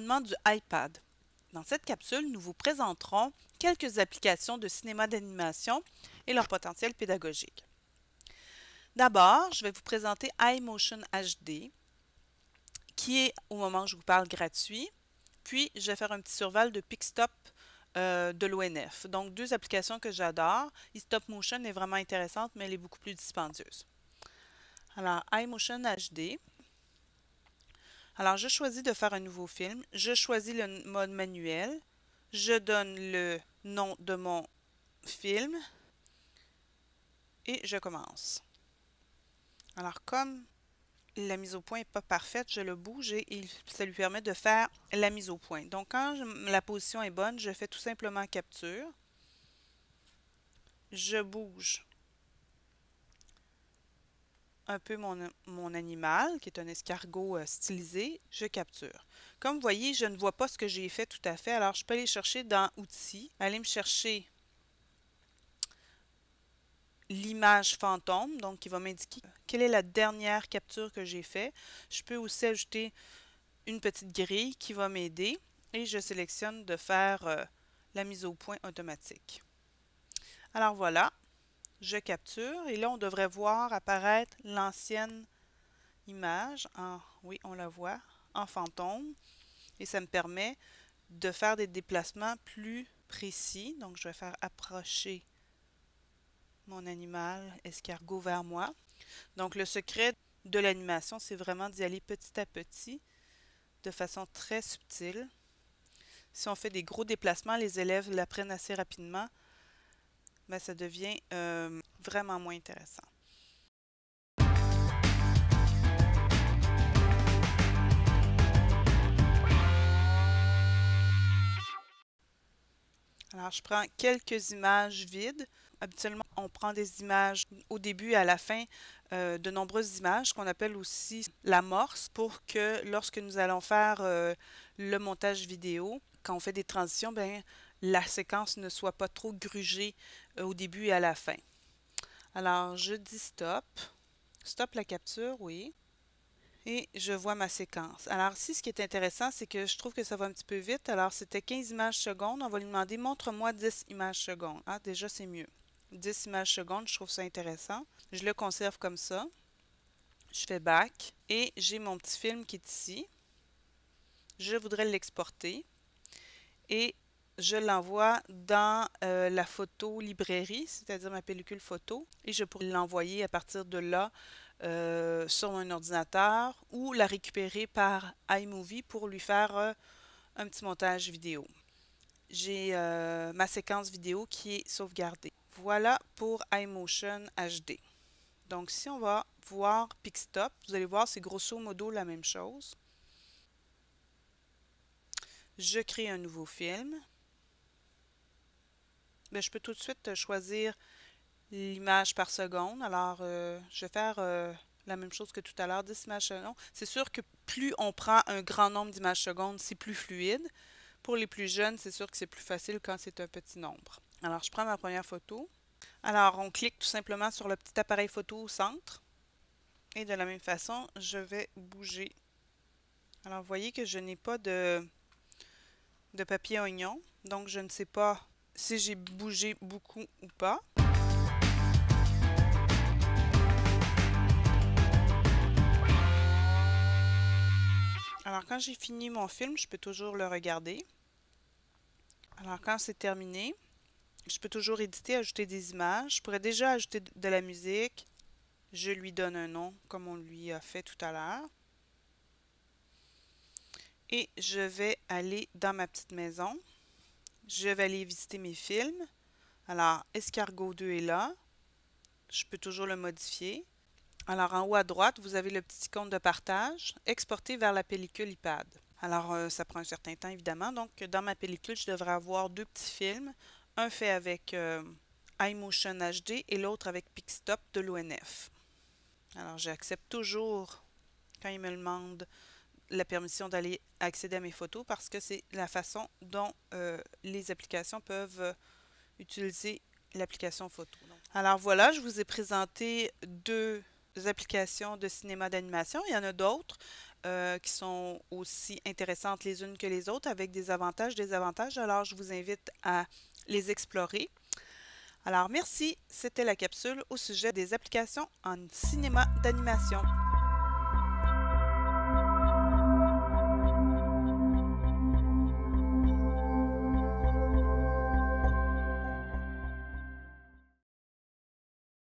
l'environnement du iPad. Dans cette capsule, nous vous présenterons quelques applications de cinéma d'animation et leur potentiel pédagogique. D'abord, je vais vous présenter iMotion HD, qui est, au moment où je vous parle, gratuit. Puis, je vais faire un petit survol de Pixstop de l'ONF. Donc, deux applications que j'adore. eStop Motion est vraiment intéressante, mais elle est beaucoup plus dispendieuse. Alors, iMotion HD. Alors, je choisis de faire un nouveau film. Je choisis le mode manuel. Je donne le nom de mon film. Et je commence. Alors, comme la mise au point n'est pas parfaite, je le bouge et ça lui permet de faire la mise au point. Donc, quand la position est bonne, je fais tout simplement capture. Je bouge un peu mon animal, qui est un escargot stylisé, je capture. Comme vous voyez, je ne vois pas ce que j'ai fait tout à fait, alors je peux aller chercher dans Outils, aller me chercher l'image fantôme, donc qui va m'indiquer quelle est la dernière capture que j'ai faite. Je peux aussi ajouter une petite grille qui va m'aider et je sélectionne de faire la mise au point automatique. Alors voilà, je capture et là on devrait voir apparaître l'ancienne image oui, on la voit, en fantôme et ça me permet de faire des déplacements plus précis. Donc je vais faire approcher mon animal escargot vers moi. Donc le secret de l'animation, c'est vraiment d'y aller petit à petit, de façon très subtile. Si on fait des gros déplacements, les élèves l'apprennent assez rapidement, mais ça devient vraiment moins intéressant. Alors, je prends quelques images vides. Habituellement, on prend des images au début et à la fin, de nombreuses images qu'on appelle aussi l'amorce pour que lorsque nous allons faire le montage vidéo, quand on fait des transitions, ben, la séquence ne soit pas trop grugée au début et à la fin. Alors, je dis stop. Stop la capture, oui. Et je vois ma séquence. Alors ici, ce qui est intéressant, c'est que je trouve que ça va un petit peu vite. Alors, c'était 15 images secondes. On va lui demander « Montre-moi 10 images secondes ». Ah, déjà, c'est mieux. 10 images secondes, je trouve ça intéressant. Je le conserve comme ça. Je fais « Back » et j'ai mon petit film qui est ici. Je voudrais l'exporter et je l'envoie dans la photo librairie, c'est-à-dire ma pellicule photo, et je pourrais l'envoyer à partir de là sur un ordinateur ou la récupérer par iMovie pour lui faire un petit montage vidéo. J'ai ma séquence vidéo qui est sauvegardée. Voilà pour iMotion HD. Donc si on va voir Pixstop, vous allez voir c'est grosso modo la même chose. Je crée un nouveau film. Bien, je peux tout de suite choisir l'image par seconde. Alors, je vais faire la même chose que tout à l'heure, 10 images secondes. C'est sûr que plus on prend un grand nombre d'images secondes, c'est plus fluide. Pour les plus jeunes, c'est sûr que c'est plus facile quand c'est un petit nombre. Alors, je prends ma première photo. Alors, on clique tout simplement sur le petit appareil photo au centre. Et de la même façon, je vais bouger. Alors, vous voyez que je n'ai pas de papier oignon. Donc, je ne sais pas si j'ai bougé beaucoup ou pas. Alors, quand j'ai fini mon film, je peux toujours le regarder. Alors, quand c'est terminé, je peux toujours éditer, ajouter des images. Je pourrais déjà ajouter de la musique. Je lui donne un nom, comme on lui a fait tout à l'heure. Et je vais aller dans ma petite maison. Je vais aller visiter mes films. Alors, Escargot 2 est là. Je peux toujours le modifier. Alors, en haut à droite, vous avez le petit icône de partage, exporter vers la pellicule iPad. Alors, ça prend un certain temps, évidemment. Donc, dans ma pellicule, je devrais avoir deux petits films. Un fait avec iMotion HD et l'autre avec Pixstop de l'ONF. Alors, j'accepte toujours, quand il me demande la permission d'aller accéder à mes photos, parce que c'est la façon dont les applications peuvent utiliser l'application photo. Alors voilà, je vous ai présenté deux applications de cinéma d'animation. Il y en a d'autres. qui sont aussi intéressantes les unes que les autres avec des avantages, désavantages. Alors, je vous invite à les explorer. Alors, merci. C'était la capsule au sujet des applications en cinéma d'animation.